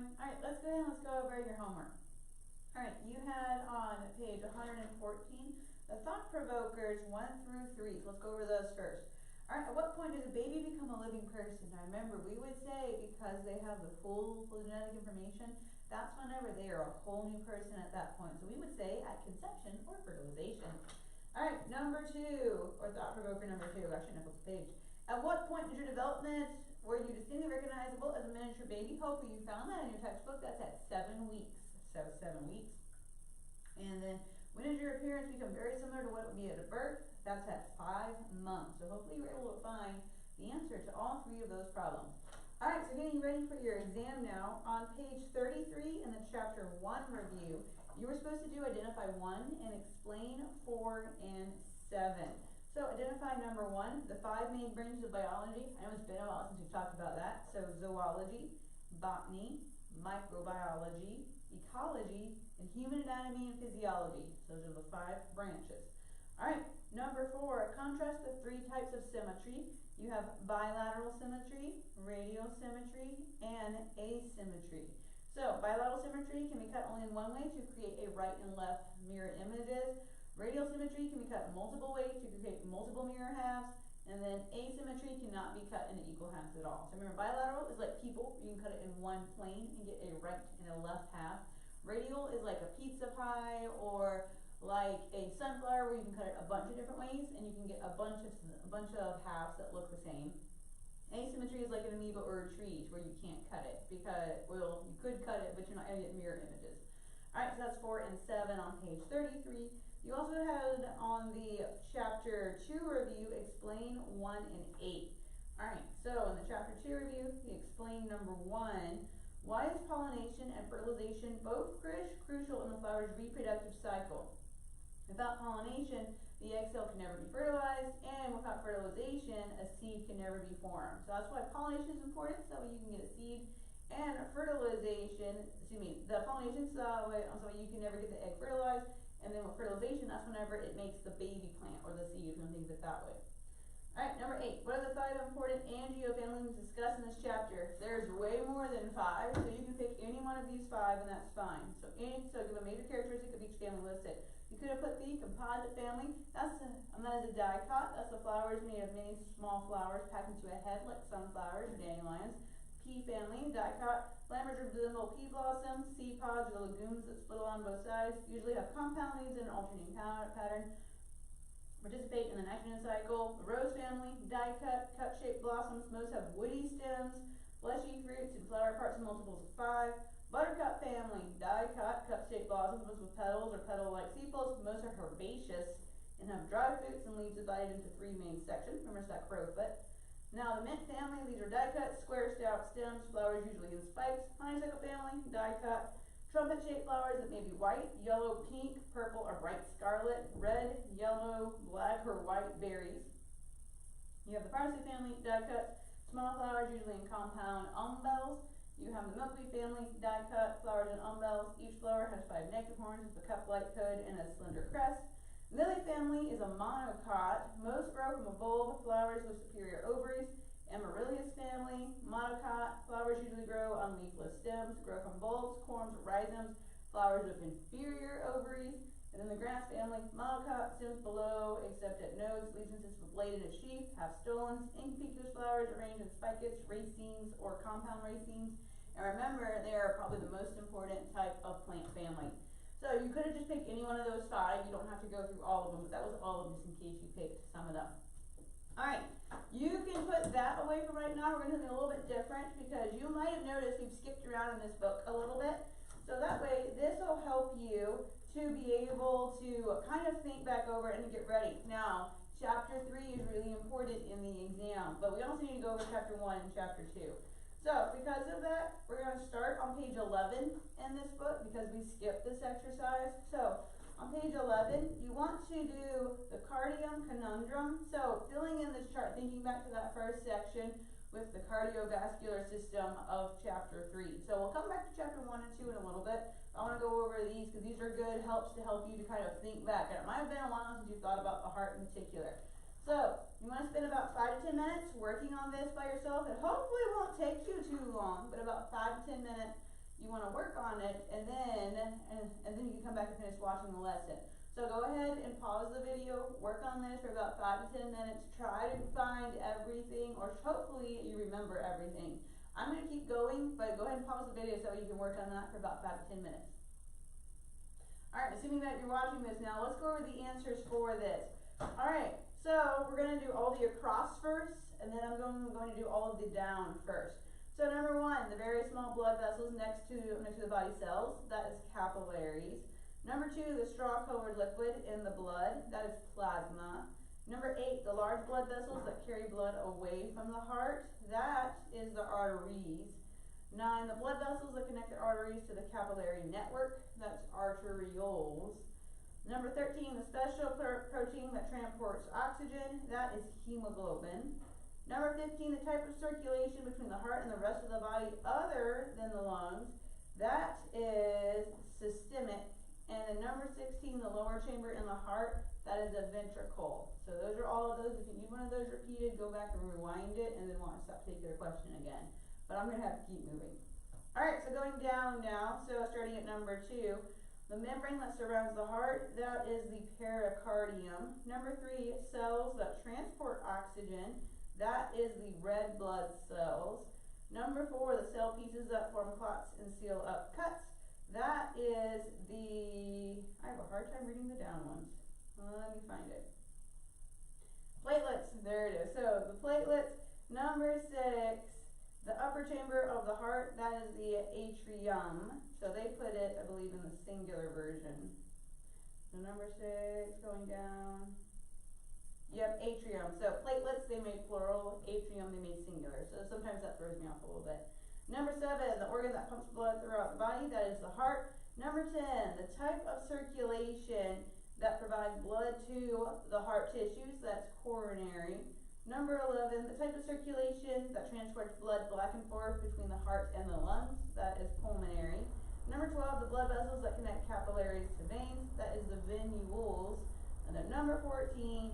everyone. All right, let's go ahead and let's go over your homework. All right, you had on page 114 the thought provokers 1 through 3. So let's go over those first. All right, at what point does a baby become a living person? Now remember, we would say because they have the full genetic information, that's whenever they are a whole new person at that point. So we would say at conception or fertilization. All right, number 2, or thought provoker number 2. Actually, no, it's a page. At what point in your development were you distinctly recognizable as a miniature baby? Hopefully you found that in your textbook. That's at 7 weeks. So 7 weeks. And then when does your appearance become very similar to what it would be at a birth? That's at 5 months. So hopefully you were able to find the answer to all 3 of those problems. All right, so getting ready for your exam now. On page 33 in the chapter 1 review, you were supposed to do identify 1 and explain 4 and 7. So identify number 1, the 5 main branches of biology. I know it's been a while since we've talked about that. So zoology, botany, microbiology, ecology, and human anatomy and physiology. So those are the 5 branches. All right, number 4, contrast the 3 types of symmetry. You have bilateral symmetry, radial symmetry, and asymmetry. So bilateral symmetry can be cut only in one way to create a right and left mirror images. Radial symmetry can be cut multiple ways to create multiple mirror halves, and then asymmetry cannot be cut into equal halves at all. So remember, bilateral is like people. You can cut it in one plane and get a right and a left half. Radial is like a pizza pie or like a sunflower where you can cut it a bunch of different ways and you can get a bunch of halves that look the same. Asymmetry is like an amoeba or a tree where you can't cut it because, well, you could cut it, but you're not going to get mirror images. All right, so that's 4 and 7 on page 33. You also had on the chapter 2 review, explain 1 and 8. All right, so in the chapter 2 review, he explained number 1, why is pollination and fertilization both crucial in the flower's reproductive cycle? Without pollination, the egg cell can never be fertilized, and without fertilization, a seed can never be formed. So that's why pollination is important, so you can get a seed, and fertilization, the pollination, so you can never get the egg fertilized, and then with fertilization, that's whenever it makes the baby plant or the seed, if you want to think of it that way. All right, number 8. What are the 5 important angiofamilies discussed in this chapter? There's way more than 5, so you can pick any one of these 5, and that's fine. So give a major characteristic of each family listed. You could have put the composite family. That is a dicot. That's the flowers made of many small flowers packed into a head like sunflowers or dandelions. Pea family, dicot. Flammers resemble pea blossoms. Seed pods or legumes that split along both sides. Usually have compound leaves in an alternating pattern. Participate in the nitrogen cycle. The rose family, dicot, cup-shaped blossoms. Most have woody stems, fleshy fruits, and flower parts in multiples of 5. Buttercup family, dicot, cup-shaped blossoms with petals or petal-like sepals. Most are herbaceous and have dry fruits and leaves divided into 3 main sections. Remember, it's that crowfoot. Now, the mint family, these are dicot, square stout stems, flowers usually in spikes. Honeysuckle family, dicot, trumpet-shaped flowers that may be white, yellow, pink, purple, or bright scarlet, red, yellow, black, or white berries. You have the parsley family, dicot, small flowers usually in compound umbels. You have the milkweed family, dicot, flowers in umbels. Each flower has 5 nectar horns with a cup-like hood and a slender crest. Lily family is a monocot. Most grow from a bulb, flowers with superior ovaries. Amaryllis family, monocot. Flowers usually grow on leafless stems, grow from bulbs, corms, or rhizomes. Flowers with inferior ovaries. And then the grass family, monocot, stems below except at nodes. Leaves consist of a blade and a sheath, have stolons. Inconspicuous flowers arranged in spicates, racemes, or compound racemes. And remember, they are probably the most important type of plant family. So you could have just picked any one of those 5. You don't have to go through all of them, but that was all of them just in case you picked some of them. All right, you can put that away for right now. We're going to do something a little bit different because you might have noticed we've skipped around in this book a little bit. So that way, this will help you to be able to kind of think back over it and get ready. Now, chapter 3 is really important in the exam, but we also need to go over chapter 1 and chapter 2. So, because of that, we're going to start on page 11 in this book because we skipped this exercise. So, on page 11, you want to do the cardium conundrum. So, filling in this chart, thinking back to that first section with the cardiovascular system of chapter 3. So, we'll come back to chapter 1 and 2 in a little bit. I want to go over these because these are good helps to help you to kind of think back. And it might have been a while since you thought about the heart in particular. So, you want to spend about 5 to 10 minutes working on this by yourself. It hopefully won't take you too long, but about 5 to 10 minutes. you want to work on it, and then you can come back and finish watching the lesson. So go ahead and pause the video, work on this for about 5 to 10 minutes, try to find everything, or hopefully you remember everything. I'm going to keep going, but go ahead and pause the video so you can work on that for about 5 to 10 minutes. Alright, assuming that you're watching this now, let's go over the answers for this. Alright, so we're going to do all the across first, and then I'm going to do all of the down first. So number 1, the very small blood vessels next to the body cells, that is capillaries. Number 2, the straw-colored liquid in the blood, that is plasma. Number 8, the large blood vessels that carry blood away from the heart, that is the arteries. 9, the blood vessels that connect the arteries to the capillary network, that's arterioles. Number 13, the special protein that transports oxygen, that is hemoglobin. Number 15, the type of circulation between the heart and the rest of the body other than the lungs, that is systemic. And then number 16, the lower chamber in the heart, that is the ventricle. So those are all of those. If you need one of those repeated, go back and rewind it and then watch that particular question again. But I'm going to have to keep moving. Alright, so going down now, so starting at number 2, the membrane that surrounds the heart, that is the pericardium. Number 3, cells that transport oxygen, that is the red blood cells. Number 4, the cell pieces that form clots and seal up cuts. That is the, I have a hard time reading the down ones. Let me find it. Platelets, there it is. So the platelets, number 6, the upper chamber of the heart, that is the atrium. So they put it, I believe, in the singular version. So number 6, going down. Yep, atrium. So platelets, they made plural. Atrium, they made singular. So sometimes that throws me off a little bit. Number 7, the organ that pumps blood throughout the body, that is the heart. Number 10, the type of circulation that provides blood to the heart tissues, that's coronary. Number 11, the type of circulation that transports blood back and forth between the heart and the lungs, that is pulmonary. Number 12, the blood vessels that connect capillaries to veins, that is the venules. And then number 14,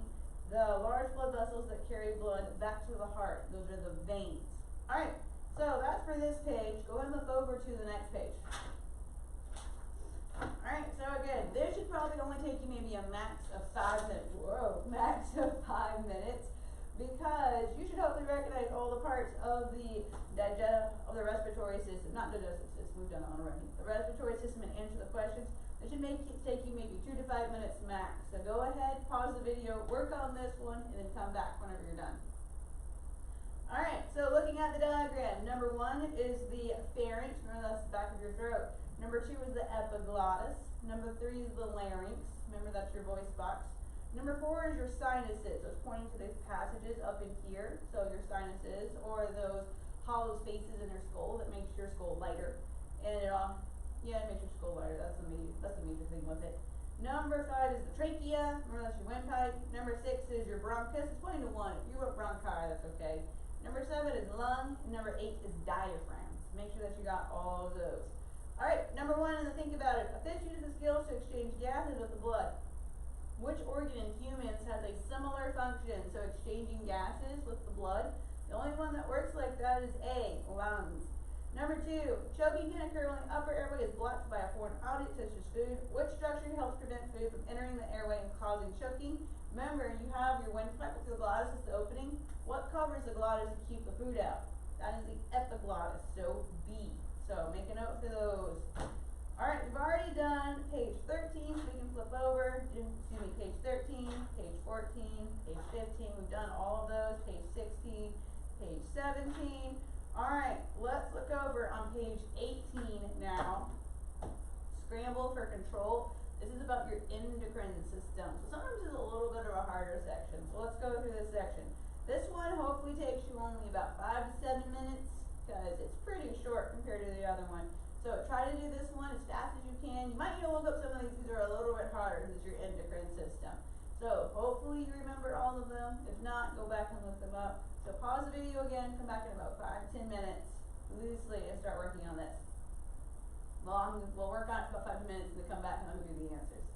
the large blood vessels that carry blood back to the heart, those are the veins. Alright. So that's for this page. Go and look over to the next page. Alright, so again, this should probably only take you maybe a max of 5 minutes. Whoa, max of 5 minutes. Because you should hopefully recognize all the parts of the respiratory system. Not digestive system, we've done that one already. The respiratory system and answer the questions. It should take you maybe 2 to 5 minutes max. So go ahead, pause the video, work on this one, and then come back whenever you're done. Alright, so looking at the diagram, number 1 is the pharynx, remember that's the back of your throat. Number 2 is the epiglottis. Number 3 is the larynx, remember that's your voice box. Number 4 is your sinuses, so it's pointing to the passages up in here, so your sinuses, or those hollow spaces in your skull that makes your skull lighter. And it makes your skull lighter, that's the major thing with it. Number 5 is the trachea, remember that's your windpipe. Number 6 is your bronchus, it's 20 to 1, if you wrote bronchi, that's okay. Number 7 is lung, and number 8 is diaphragm. Make sure that you got all of those. Alright, number 1, and think about it. A fish uses the skills to exchange gases with the blood. Which organ in humans has a similar function, so exchanging gases with the blood? The only one that works like that is A, lungs. Number 2, choking can occur when the upper airway is blocked by a foreign object such as food. Which structure helps prevent food from entering the airway and causing choking? Remember, you have your windpipe with the glottis as the opening. What covers the glottis to keep the food out? That is the epiglottis, so B. So make a note for those. Alright, we've already done page 13, so we can flip over. Page 13, page 14, page 15. We've done all of those. Page 16, page 17. Alright, let's look over on page 18 now. Scramble for control. This is about your endocrine system. So sometimes it's a little bit of a harder section. So let's go through this section. This one hopefully takes you only about 5 to 7 minutes because it's pretty short compared to the other one. So try to do this one as fast as you can. You might need to look up some of these are a little bit harder because it's your endocrine system. So hopefully you remember all of them. If not, go back and look them up. So pause the video again, come back in about 5 to 10 minutes loosely and start working on this. We'll work on it for about 5 minutes and then come back and I'll give you the answers.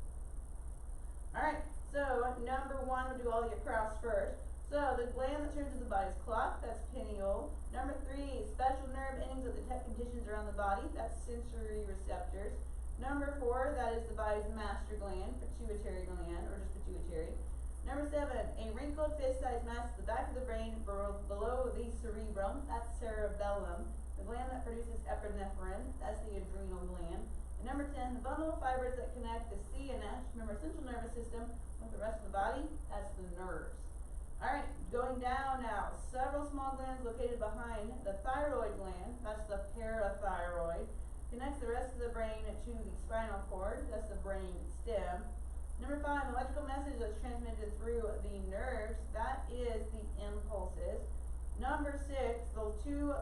Alright, so number 1, we'll do all the across first. So the gland that turns the body's clock, that's pineal. Number 3, special nerve endings that detect conditions around the body, that's sensory receptors. Number 4, that is the body's master gland, pituitary gland, or just pituitary. Number 7, a wrinkled fist-sized mass at the back of the brain below the cerebrum, that's cerebellum. The gland that produces epinephrine, that's the adrenal gland. And number 10, the bundle of fibers that connect the CNS, remember central nervous system, with the rest of the body, that's the nerves. Alright, going down now, several small glands located behind the thyroid gland, that's the parathyroid, connects the rest of the brain to the spinal cord, that's the brain stem. Number 5, electrical message that's transmitted through the nerves, that is the impulses. Number 6, the two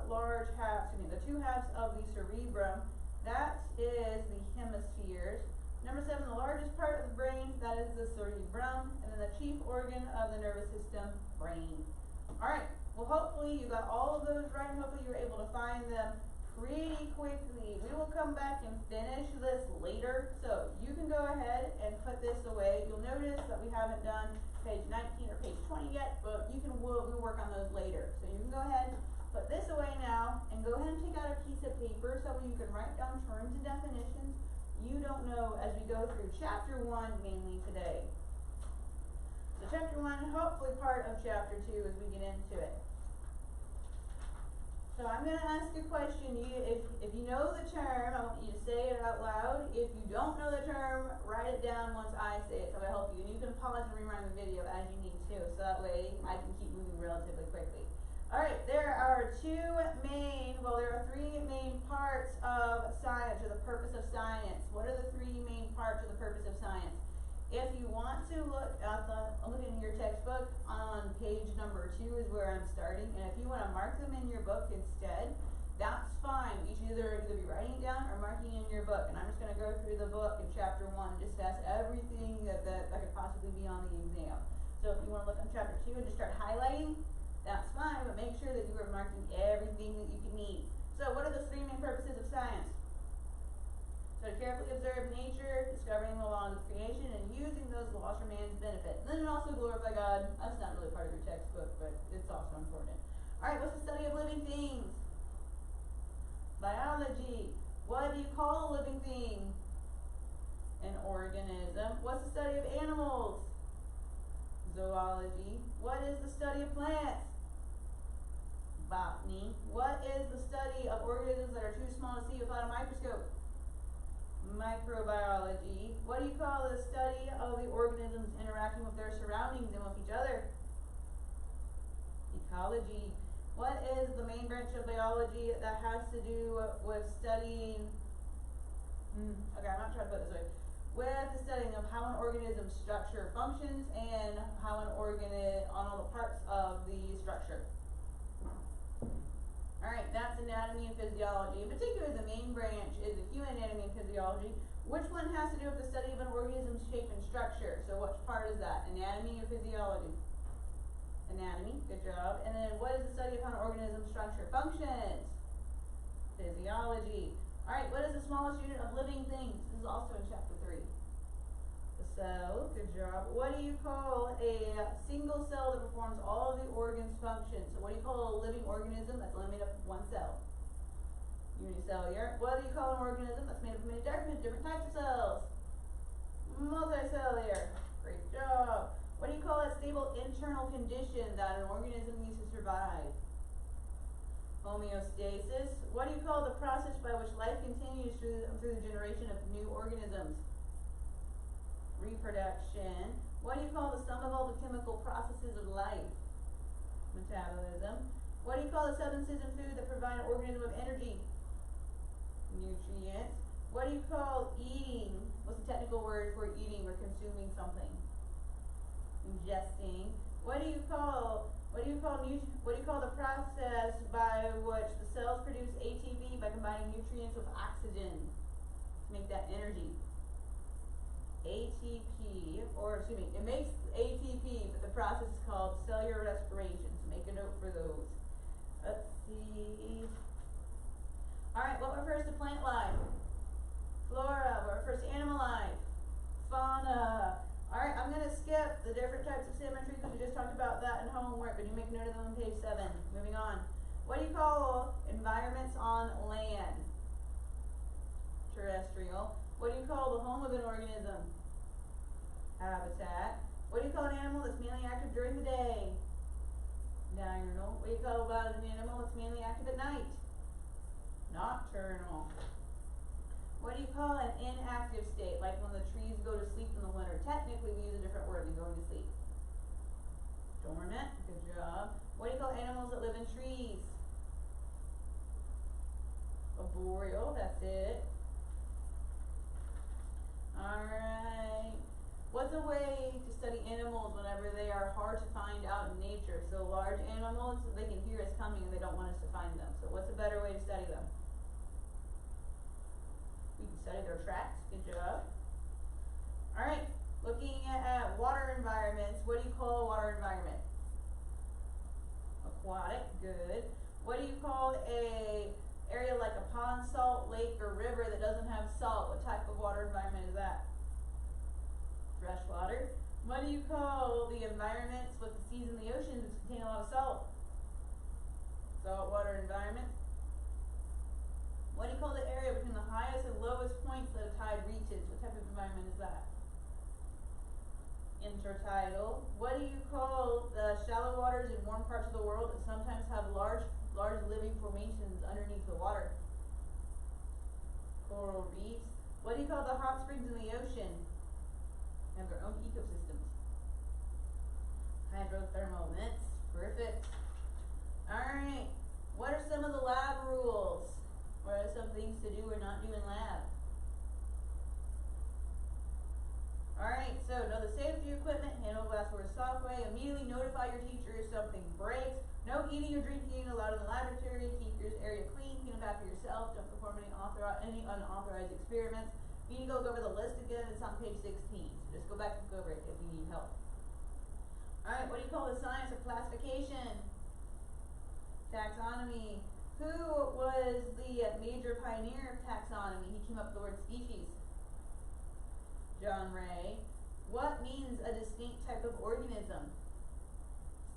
halves of the cerebrum, that is the hemispheres. Number 7, the largest part of the brain, that is the cerebrum, and then the chief organ of the nervous system, brain. Alright, well hopefully you got all of those right, and hopefully you were able to find them pretty quickly. We will come back and finish this later, so you can go ahead and put this away. You'll notice that we haven't done page 19 or page 20 yet, but we'll work on those later. So you can go ahead, put this away now, and go ahead and take out a piece of paper so you can write down terms and definitions you don't know as we go through chapter 1 mainly today. So chapter 1, hopefully part of chapter 2 as we get into it. So I'm going to ask a question. If you know the term, I want you to say it out loud. If you don't know the term, write it down once I say it, so it'll help you. And you can pause and rewind the video as you need to, so that way I can keep moving relatively quickly. Alright, there are three main parts of science, or the purpose of science. What are the 3 main parts of the purpose of science? If you want to look at in your textbook, on page number 2 is where I'm starting, and if you want to mark them in your book instead, that's fine. You should either be writing it down or marking it in your book, and I'm just going to go through the book in chapter 1 and just ask everything that could possibly be on the exam. So if you want to look on chapter 2 and just start highlighting, that's fine, but make sure that you are marking everything that you can need. So what are the 3 main purposes of science? So to carefully observe nature, discovering the laws of creation, and using those laws for man's benefit. And then also glorify God. That's not really part of your textbook, but it's also important. Alright, what's the study of living things? Biology. What do you call a living thing? An organism. What's the study of animals? Zoology. What is the study of plants? Botany. What is the study of organisms that are too small to see without a microscope? Microbiology. What do you call the study of the organisms interacting with their surroundings and with each other? Ecology. What is the main branch of biology that has to do with studying okay, I'm not trying to put it this way. With the studying of how an organism's structure functions and how an on all the parts of the structure. Alright, that's anatomy and physiology. In particular, the main branch is the human anatomy and physiology. Which one has to do with the study of an organism's shape and structure? So which part is that? Anatomy or physiology? Anatomy, good job. And then what is the study of how an organism's structure functions? Physiology. Alright, what is the smallest unit of living things? This is also in chapter 3. The cell, good job. What do you call a single cell that performs all of the organ's functions? So what do you call a living organism that's only made up of one cell? Unicellular. What do you call an organism that's made up of many different types of cells? Multicellular. Great job. What do you call a stable internal condition that an organism needs to survive? Homeostasis. What do you call the process by which life continues through the generation of new organisms? Reproduction. What do you call the sum of all the chemical processes of life? Metabolism. What do you call the substances in food that provide an organism with energy? Nutrients. What do you call eating? What's the technical word for eating or consuming something? Ingesting. What do you call the process by which the cells produce ATP by combining nutrients with oxygen to make that energy? ATP, it makes ATP, but the process is called cellular respiration, so make a note for those. Let's see. Alright, what refers to plant life? Flora. What refers to animal life? Fauna. Alright, I'm going to skip the different types types of symmetry because we just talked about that in homework, but you make note of them on page 7. Moving on. What do you call environments on land? Terrestrial. What do you call the home of an organism? Habitat. What do you call an animal that's mainly active during the day? Diurnal. What do you call about an animal that's mainly active at night? Nocturnal. What do you call an inactive state, like when the trees go to sleep in the winter? Technically, we use a different word than going to sleep. Dormant. Good job. What do you call animals that live in trees? Arboreal. That's it. Alright. What's a way to study animals whenever they are hard to find out in nature? So large animals, they can hear us coming and they don't want us to find them. So what's a better way to study them? We can study their tracks. Good job. Alright, looking at water environments. What do you call a water environment? Aquatic. Good. What do you call a area like a pond, salt, lake, or river that doesn't have salt? What type of water environment is that? Freshwater. What do you call the environments with the seas and the oceans that contain a lot of salt? Saltwater environment. What do you call the area between the highest and lowest points that a tide reaches? What type of environment is that? Intertidal. What do you call the shallow waters in warm parts of the world that sometimes have large living formations underneath the water? Coral reefs. What do you call the hot springs in the ocean? They have their own ecosystems. Hydrothermal vents. Perfect. Alright. What are some of the lab rules? What are some things to do or not do in lab? Alright, so know the safety equipment, handle glassware software, immediately notify your teacher if something breaks, no eating or drinking allowed in the laboratory, keep your area clean, clean up after yourself, don't perform any unauthorized experiments. You need to go over the list again, it's on page 16, so just go back and go over it if you need help. Alright, what do you call the science of classification? Taxonomy. Who was the major pioneer of taxonomy? He came up with the word species. John Ray. What means a distinct type of organism?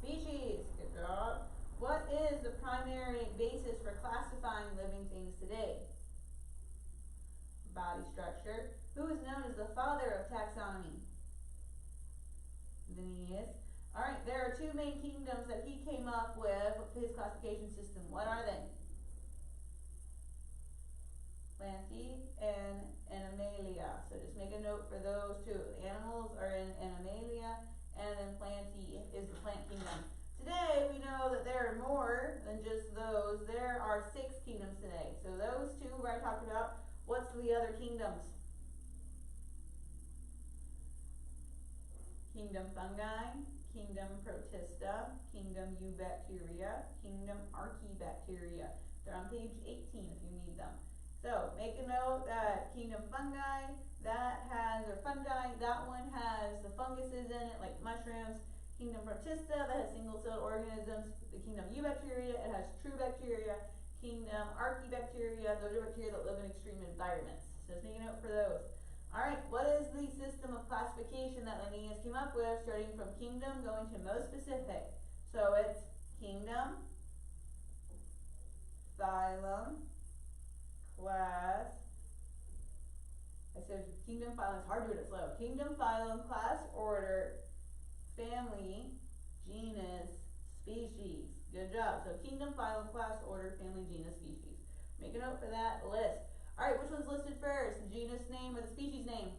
Species. Good job. What is the primary basis for classifying living things today? Body structure. Who is known as the father of taxonomy? Linnaeus. Alright, there are two main kingdoms that he came up with his classification system. What are they? Plantae and Animalia. So just make a note for those two. The animals are in Animalia, and then Plantae is the plant kingdom. Today we know that there are more than just those. There are 6 kingdoms today. So those two where I talked about, what's the other kingdoms? Kingdom Fungi, Kingdom Protista, Kingdom Eubacteria, Kingdom Archaebacteria. They're on page 18 if you need them. So make a note that Kingdom Fungi, that one has the funguses in it like mushrooms. Kingdom Protista, that has single-celled organisms. The Kingdom Eubacteria, it has true bacteria. Kingdom Archaebacteria, those are bacteria that live in extreme environments. So just make a note for those. Alright, what is the system of classification that Linnaeus came up with, starting from kingdom going to most specific? So it's kingdom, phylum, class. I said kingdom, phylum, it's hard to do it slow. Kingdom, phylum, class, order, family, genus, species. Good job. So kingdom, phylum, class, order, family, genus, species. Make a note for that list. Alright, which one's listed first? The genus name or the species name?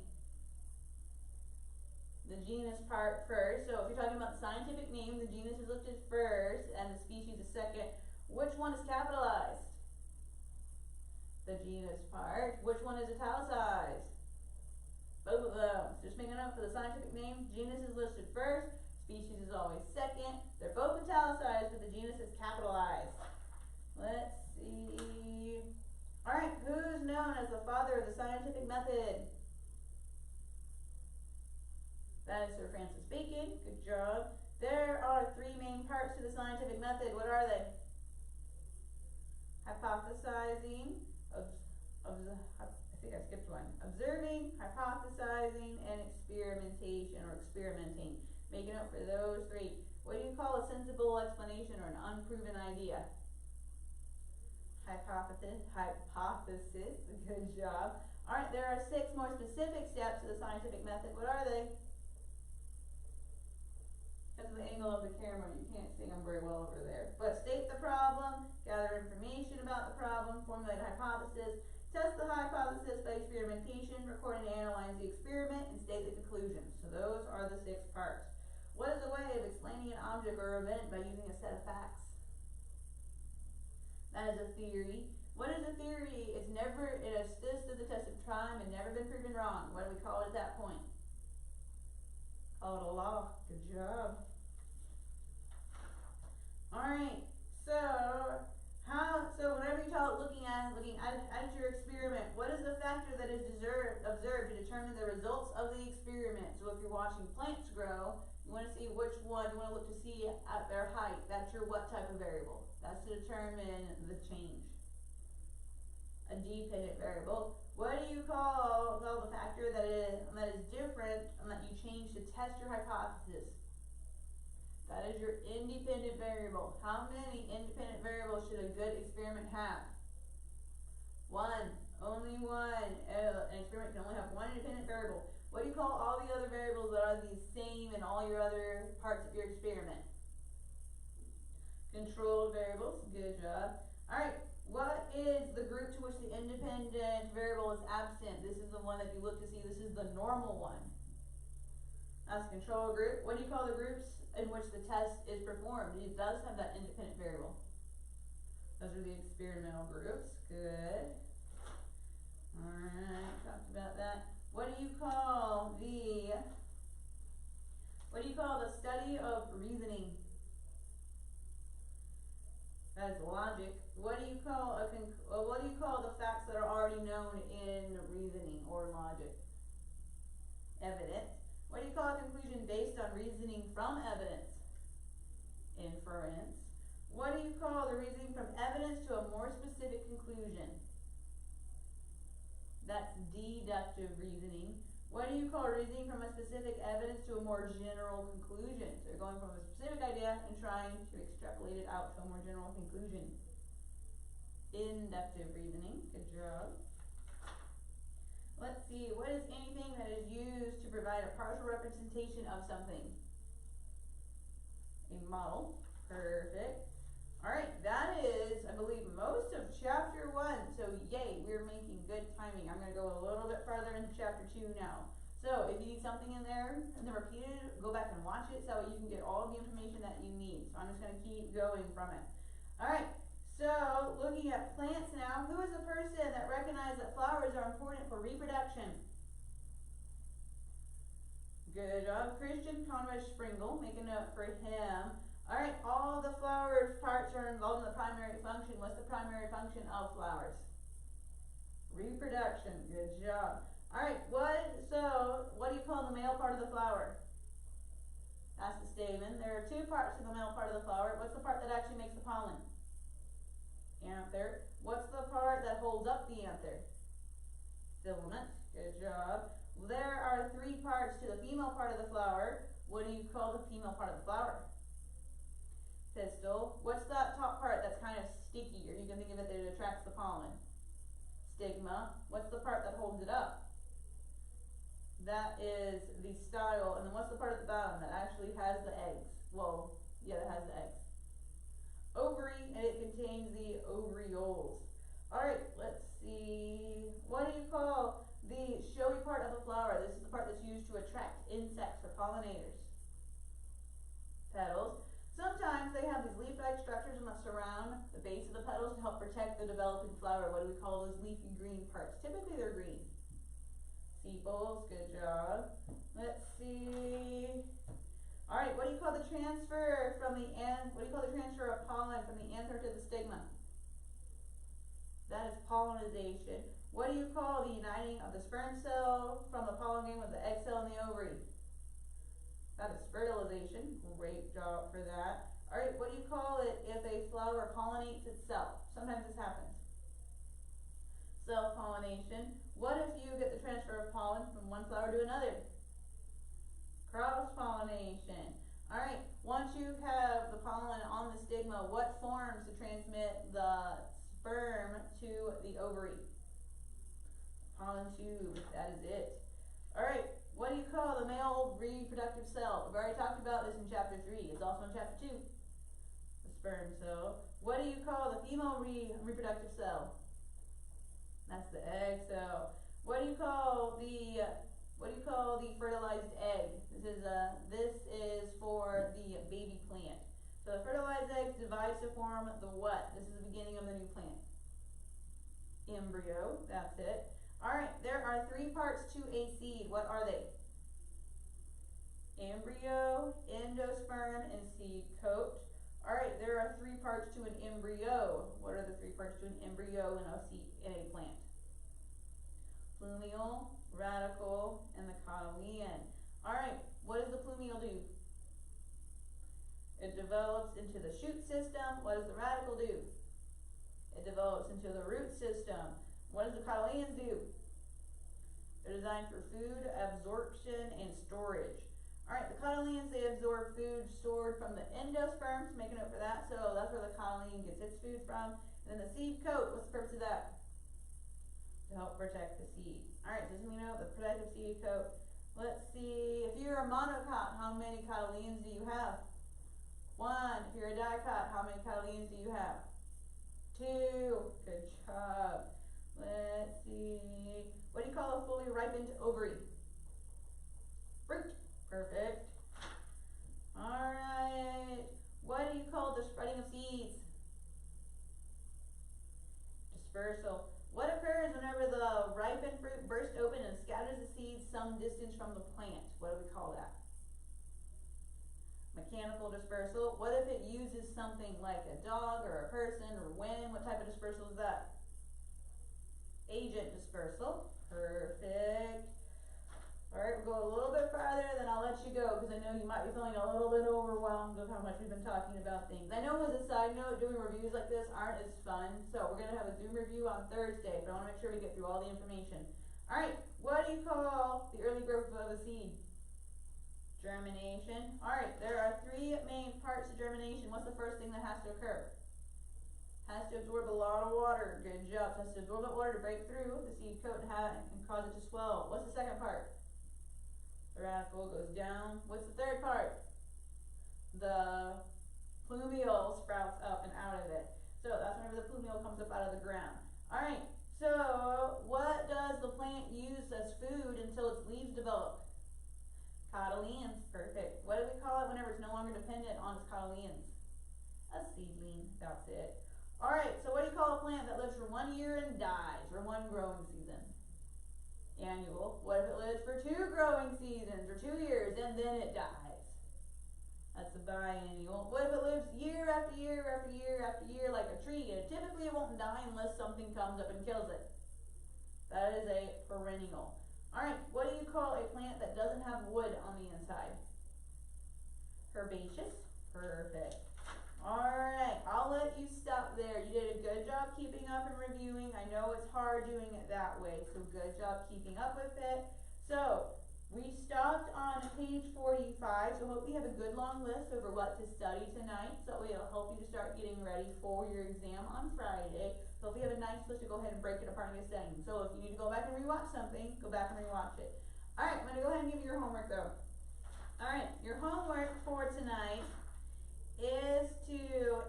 The genus part first. So if you're talking about the scientific name, the genus is listed first and the species is second. Which one is capitalized? The genus part. Which one is italicized? Both of them. So just make a note for the scientific name. Genus is listed first. Species is always second. They're both italicized, but the genus is capitalized. Let's see. Alright, who's known as the father of the scientific method? That is Sir Francis Bacon. Good job. There are 3 main parts to the scientific method. What are they? Hypothesizing, I think I skipped one. Observing, hypothesizing, and experimentation or experimenting. Make a note for those three. What do you call a sensible explanation or an unproven idea? Hypothesis. Good job. Alright, there are 6 more specific steps to the scientific method. What are they? Because of the angle of the camera, you can't see them very well over there. But state the problem, gather information about the problem, formulate a hypothesis, test the hypothesis by experimentation, record and analyze the experiment, and state the conclusion. So those are the 6 parts. What is a way of explaining an object or event by using a set of facts? That is a theory. What is a theory? It has stood the test of time and never been proven wrong. What do we call it at that point? Call it a law. Good job. Alright, so whenever you're looking at your experiment, what is the factor that is observed to determine the results of the experiment? So if you're watching plants grow, you want to see which one, you want to look to see at their height. That's your what type of variable? That's to determine the change. A dependent variable. What do you call the factor that is different and that you change to test your hypothesis? That is your independent variable. How many independent variables should a good experiment have? 1. Only 1. An experiment can only have 1 independent variable. What do you call all the other variables that are the same in all your other parts of your experiment? Controlled variables. Good job. Alright, what is the group to which the independent variable is absent? This is the one that you look to see. This is the normal one. That's a control group. What do you call the groups in which the test is performed? It does have that independent variable. Those are the experimental groups. Good. Alright, talked about that. What do you call the study of reasoning? That is logic. What do you call the facts that are already known in reasoning or logic? Evidence. What do you call a conclusion based on reasoning from evidence? Inference. What do you call the reasoning from evidence to a more specific conclusion? That's deductive reasoning. What do you call reasoning from a specific evidence to a more general conclusion? So you're going from a specific idea and trying to extrapolate it out to a more general conclusion. Inductive reasoning. Good job. Let's see, what is anything that is used to provide a partial representation of something? A model. Perfect. Alright, that is, I believe, most of chapter 1. So, yay, we're making good timing. I'm going to go a little bit farther into chapter 2 now. So, if you need something in there and then repeated, go back and watch it so you can get all of the information that you need. So, I'm just going to keep going from it. Alright, so looking at plants now, who is the person that recognized that flowers are important for reproduction? Good job, Christian Conrad Springle. Make a note for him. Alright, all the flowers parts are involved in the primary function. What's the primary function of flowers? Reproduction. Good job. Alright, what do you call the male part of the flower? That's the stamen. There are 2 parts to the male part of the flower. What's the part that actually makes the pollen? Anther. What's the part that holds up the anther? Filament. Good job. There are 3 parts to the female part of the flower. What do you call the female part of the flower? Pistil. What's that top part that's kind of sticky, or you can think of it that it attracts the pollen? Stigma. What's the part that holds it up? That is the style. And then what's the part at the bottom that actually has the eggs? Well, yeah, that has the eggs. Ovary, and it contains the ovarioles. Alright, let's see. What do you call the showy part of a flower? This is the part that's used to attract insects or pollinators. Petals. Sometimes they have these leaf-like structures that surround the base of the petals to help protect the developing flower. What do we call those leafy green parts? Typically they're green. Sepals, good job. Let's see. Alright, what do you call the transfer of pollen from the anther to the stigma? That is pollinization. What do you call the uniting of the sperm cell from the pollen grain with the egg cell in the ovary? That is fertilization. Great job for that. Alright, what do you call it if a flower pollinates itself? Sometimes this happens. Self-pollination. What if you get the transfer of pollen from one flower to another? Cross-pollination. reproductive cell? We've already talked about this in chapter 3. It's also in chapter 2. The sperm cell. What do you call the female reproductive cell? That's the egg cell. What do you call the fertilized egg? This is for the baby plant. So the fertilized egg divides to form the what? This is the beginning of the new plant. Embryo, that's it. Alright, there are 3 parts to a seed. What are they? Embryo, endosperm, and seed coat. Alright, there are 3 parts to an embryo. What are the 3 parts to an embryo in a plant? Plumule, radicle, and the cotyledon. Alright, what does the plumule do? It develops into the shoot system. What does the radicle do? It develops into the root system. What does the cotyledons do? They're designed for food absorption and storage. Alright, the cotyledons, they absorb food stored from the endosperm, so make a note for that. So that's where the cotyledon gets its food from. And then the seed coat, what's the purpose of that? To help protect the seed. Alright, so we know the protective seed coat. Let's see, if you're a monocot, how many cotyledons do you have? 1. If you're a dicot, how many cotyledons do you have? 2. Good job. Let's see. What do you call a fully ripened ovary? Fruit. Perfect. Alright. What do you call the spreading of seeds? Dispersal. What occurs whenever the ripened fruit bursts open and scatters the seeds some distance from the plant? What do we call that? Mechanical dispersal. What if it uses something like a dog or a person or wind? What type of dispersal is that? Agent dispersal. Perfect. Alright, we'll go a little bit farther, then I'll let you go because I know you might be feeling a little bit overwhelmed with how much we've been talking about things. I know as a side note, doing reviews like this aren't as fun, so we're going to have a Zoom review on Thursday, but I want to make sure we get through all the information. Alright, what do you call the early growth of a seed? Germination. Alright, there are 3 main parts to germination. What's the first thing that has to occur? Has to absorb a lot of water. Good job. Has to absorb that water to break through the seed coat and cause it to swell. What's the second part? The radicle goes down. What's the third part? The plumule sprouts up and out of it. So that's whenever the plumule comes up out of the ground. Alright, so what does the plant use as food until its leaves develop? Cotyledons. Perfect. What do we call it whenever it's no longer dependent on its cotyledons? A seedling. That's it. Alright, so what do you call a plant that lives for 1 year and dies, for 1 growing season? Annual. What if it lives for 2 growing seasons, or 2 years, and then it dies? That's a biennial. What if it lives year after year after year after year like a tree, and typically it won't die unless something comes up and kills it? That is a perennial. Alright, what do you call a plant that doesn't have wood on the inside? Herbaceous. Perfect. Alright, I'll let you stop there. You did a good job keeping up and reviewing. I know it's hard doing it that way, so good job keeping up with it. So, we stopped on page 45, so hope you have a good long list over what to study tonight. So it'll help you to start getting ready for your exam on Friday. So if you have a nice list to go ahead and break it apart and get studying. So if you need to go back and rewatch something, go back and rewatch it. Alright, I'm going to go ahead and give you your homework though. Alright, your homework for tonight is to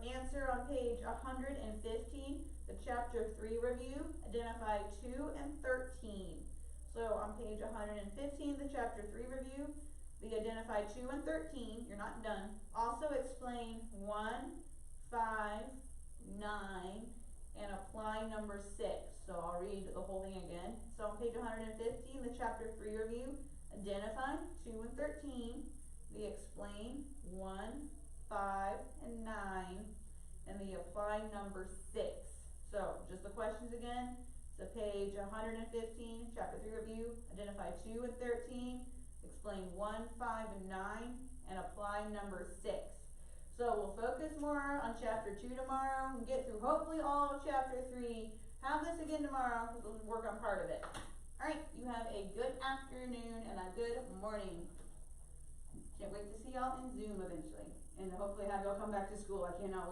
answer on page 115, the chapter 3 review, identify 2 and 13. So on page 115, the chapter 3 review, the identify 2 and 13, you're not done. Also explain 1, 5, 9, and apply number 6. So I'll read the whole thing again. So on page 115, the chapter 3 review, identify 2 and 13, the explain 1, 5, and 9, and the apply number 6. So, just the questions again. So page 115, chapter 3 review, identify 2 and 13, explain 1, 5, and 9, and apply number 6. So we'll focus more on chapter 2 tomorrow, and get through hopefully all of chapter 3. Have this again tomorrow, because we'll work on part of it. Alright, you have a good afternoon and a good morning. Can't wait to see y'all in Zoom eventually. And hopefully have y'all come back to school. I cannot wait.